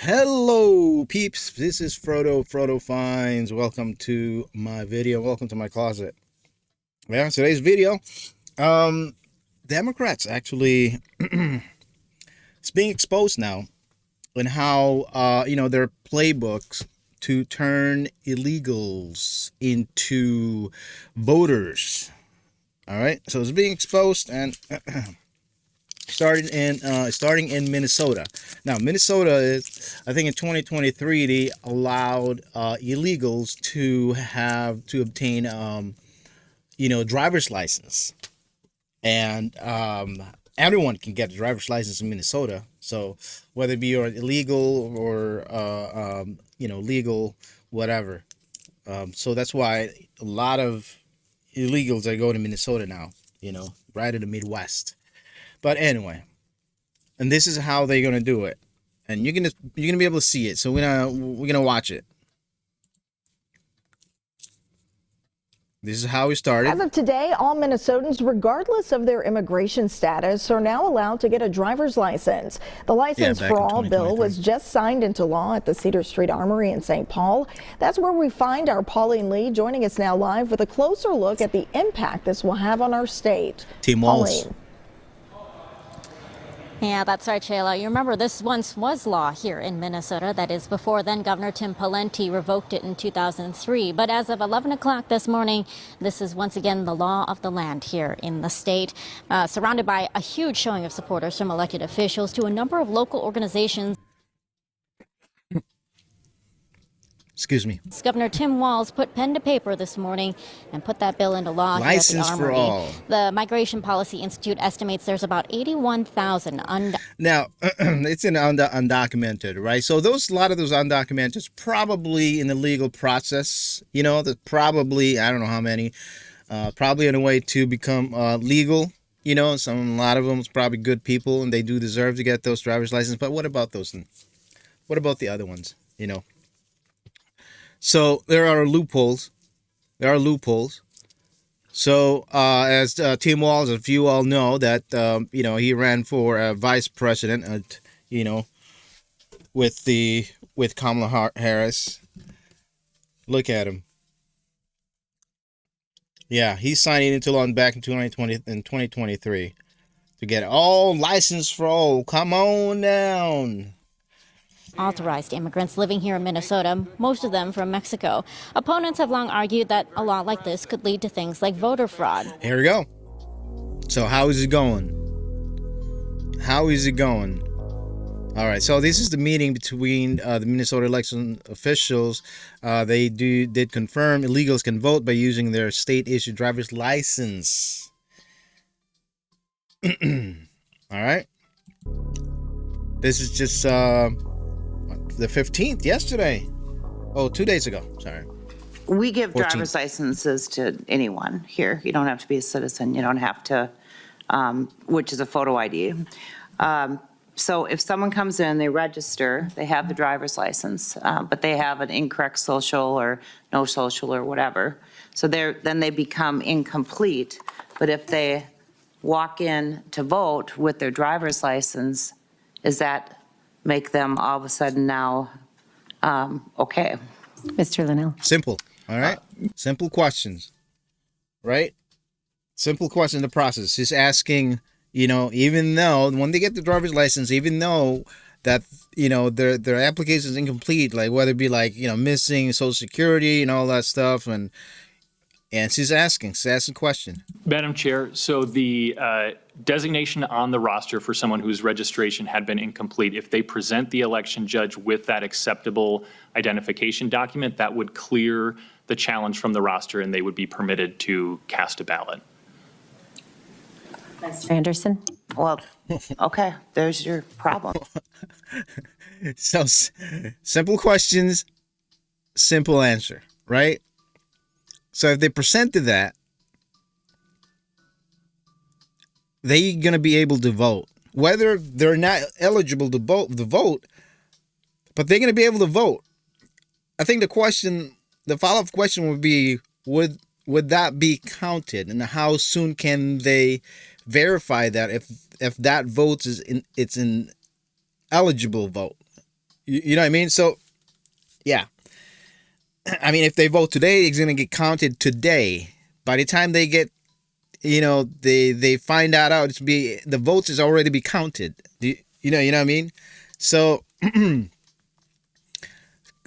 Hello peeps, this is Frodo Finds. Welcome to my video. Welcome to my closet. Yeah, today's video, Democrats actually it's being exposed now in how their playbooks to turn illegals into voters. All right, so it's being exposed and starting in Minnesota. Now, Minnesota is, I think in 2023, they allowed illegals to obtain driver's license, and everyone can get a driver's license in Minnesota. So whether it be you're illegal or legal, whatever. So that's why a lot of illegals are going to Minnesota now. Right in the Midwest. But anyway, and this is how they're gonna do it, and you're gonna be able to see it. So we're gonna watch it. This is how we started. As of today, all Minnesotans, regardless of their immigration status, are now allowed to get a driver's license. The License for All bill was just signed into law at the Cedar Street Armory in St. Paul. That's where we find our Pauline Lee, joining us now live with a closer look at the impact this will have on our state. Team Walls. Yeah, that's right, Shayla. You remember this once was law here in Minnesota. That is before then Governor Tim Pawlenty revoked it in 2003. But as of 11 o'clock this morning, this is once again the law of the land here in the state, surrounded by a huge showing of supporters from elected officials to a number of local organizations. Excuse me. Governor Tim Walz put pen to paper this morning and put that bill into law. License for all. The Migration Policy Institute estimates there's about 81,000 Now, it's undocumented, right? So a lot of those undocumented is probably in the legal process. There's probably, I don't know how many, probably on the way to become legal. A lot of them is probably good people, and they do deserve to get those driver's licenses. But what about those? What about the other ones? So there are loopholes. So as Tim Walz, if you all know that, he ran for vice president, with Kamala Harris. Look at him. Yeah, he's signing into law back in 2023 to get all license for all. Come on down. Authorized immigrants living here in Minnesota, most of them from Mexico. Opponents have long argued that a law like this could lead to things like voter fraud. Here we go. So how is it going? All right, so this is the meeting between the Minnesota election officials. They did confirm illegals can vote by using their state-issued driver's license. All right. This is just the 15th, yesterday. Oh, 2 days ago. Sorry. We give 14th. driver's licenses to anyone here. You don't have to be a citizen. You don't have to, which is a photo ID. So if someone comes in, they register, they have the driver's license, but they have an incorrect social or no social or whatever. So then they become incomplete. But if they walk in to vote with their driver's license, is that make them all of a sudden now okay? Mr. Linnell. Simple. All right. Simple questions. Right? Simple question. The process is asking, even though when they get the driver's license, even though that, their application is incomplete, like whether it be like, missing Social Security and all that stuff. And she's asking a question. Madam Chair, so the designation on the roster for someone whose registration had been incomplete, if they present the election judge with that acceptable identification document, that would clear the challenge from the roster and they would be permitted to cast a ballot. Mr. Anderson. Well, okay, there's your problem. So simple questions, simple answer, right? So if they presented that, they're going to be able to vote. Whether they're not eligible to vote, but they're going to be able to vote. I think the follow-up question would be, would that be counted? And how soon can they verify that if that vote it's an eligible vote? You know what I mean? So, yeah. I mean, if they vote today, it's going to get counted today. By the time they get, they find that out, the votes is already be counted. You know what I mean? So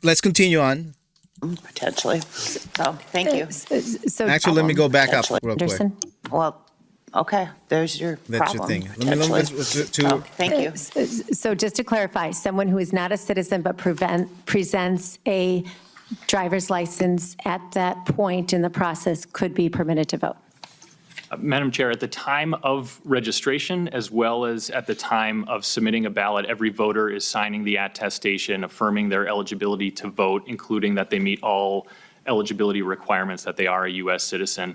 let's continue on. Potentially. So, thank you. So Actually, let me go back up real quick. Anderson. Well, okay, there's your That's your problem. thing. Potentially. To Thank you. So just to clarify, someone who is not a citizen but presents a driver's license at that point in the process could be permitted to vote. Madam Chair, at the time of registration, as well as at the time of submitting a ballot, every voter is signing the attestation affirming their eligibility to vote, including that they meet all eligibility requirements, that they are a U.S. citizen.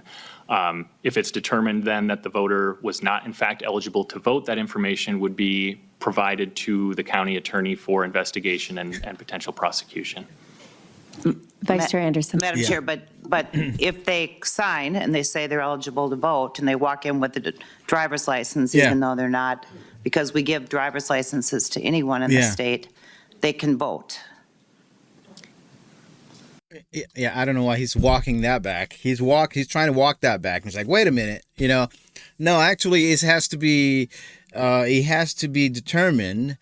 If it's determined then that the voter was not in fact eligible to vote, that information would be provided to the county attorney for investigation and potential prosecution. Vice Chair Anderson. Madam Chair, but if they sign and they say they're eligible to vote and they walk in with a driver's license, Yeah. even though they're not, because we give driver's licenses to anyone in the Yeah. state, they can vote. Yeah, I don't know why he's walking that back. He's trying to walk that back. He's like, wait a minute, No, actually, it has to be determined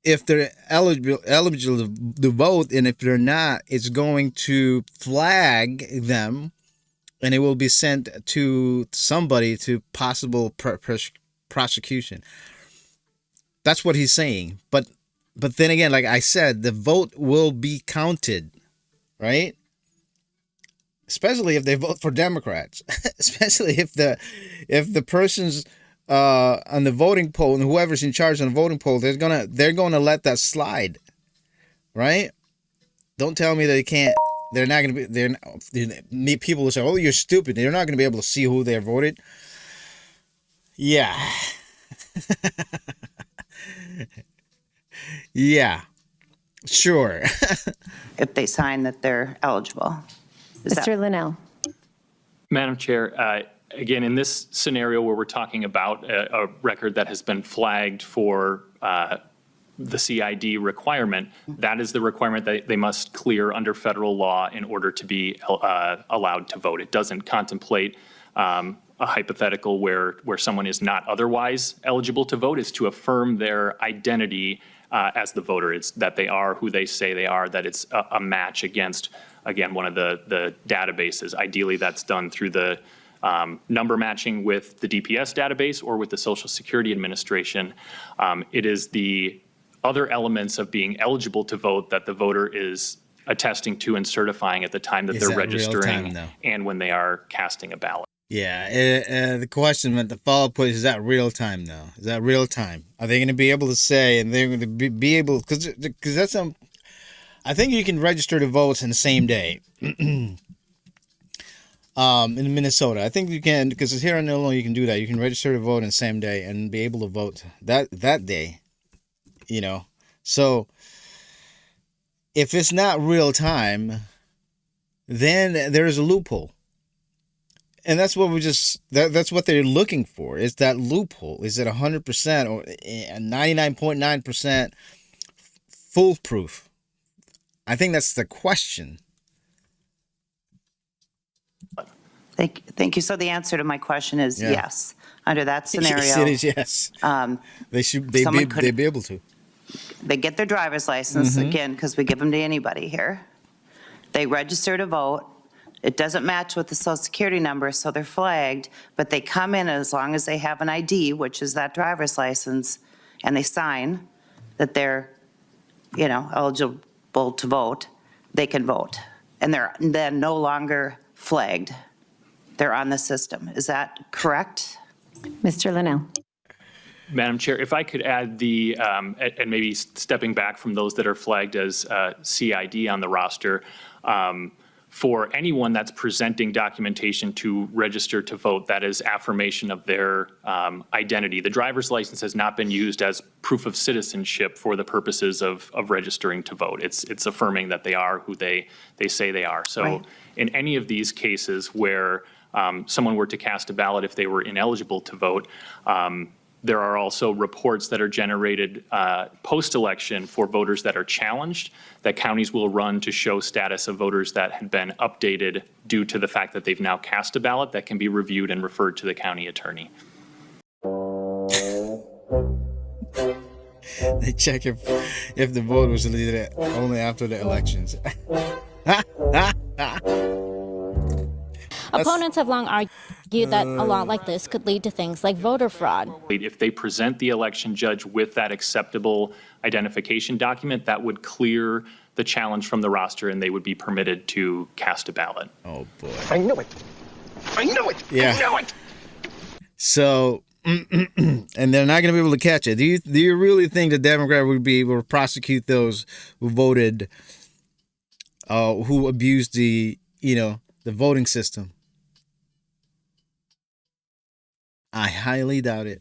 if they're eligible to vote, and if they're not, it's going to flag them, and it will be sent to somebody to possible prosecution. That's what he's saying. But then again, like I said, the vote will be counted, right? Especially if they vote for Democrats. Especially if the person's on the voting poll, and whoever's in charge on the voting poll, they're gonna let that slide, right? Don't tell me they can't. They're not gonna be. People will say, "Oh, you're stupid." They're not gonna be able to see who they voted. Yeah. Yeah. Sure. If they sign that they're eligible. Mr. Linnell. Madam Chair, again, in this scenario where we're talking about a record that has been flagged for the CID requirement, that is the requirement that they must clear under federal law in order to be allowed to vote. It doesn't contemplate a hypothetical where someone is not otherwise eligible to vote. It's to affirm their identity as the voter. It's that they are who they say they are, that it's a match against, again, one of the databases. Ideally, that's done through the number matching with the DPS database or with the Social Security Administration. It is the other elements of being eligible to vote that the voter is attesting to and certifying at the time that they're registering and when they are casting a ballot. Yeah, the question, the follow-up question, is that real time though? Is that real time? Are they going to be able to say, and they're going to be able, because that's I think you can register to vote in the same day. In Minnesota, I think you can, because here in Illinois you can do that. You can register to vote in the same day and be able to vote that day. So if it's not real time, then there is a loophole. And that's what that's what they're looking for, is that loophole. Is it 100% or 99.9% foolproof? I think that's the question. Thank you. So the answer to my question is yes. Under that scenario. It is yes. They'd be able to. They get their driver's license, again, because we give them to anybody here. They register to vote. It doesn't match with the Social Security number, so they're flagged, but they come in as long as they have an ID, which is that driver's license, and they sign that they're, eligible to vote, they can vote. And they're then no longer flagged. They're on the system. Is that correct? Mr. Linnell. Madam Chair, if I could add and maybe stepping back from those that are flagged as CID on the roster, for anyone that's presenting documentation to register to vote, that is affirmation of their identity. The driver's license has not been used as proof of citizenship for the purposes of registering to vote. It's affirming that they are who they say they are. So Right. In any of these cases where someone were to cast a ballot if they were ineligible to vote, There are also reports that are generated post-election for voters that are challenged that counties will run to show status of voters that had been updated due to the fact that they've now cast a ballot that can be reviewed and referred to the county attorney. They check if the vote was deleted only after the elections. Opponents have long argued that a law like this could lead to things like voter fraud. If they present the election judge with that acceptable identification document, that would clear the challenge from the roster and they would be permitted to cast a ballot. Oh, boy. I knew it. I knew it. Yeah. I knew it. So, and they're not going to be able to catch it. Do you really think the Democrat would be able to prosecute those who voted, who abused the voting system? I highly doubt it.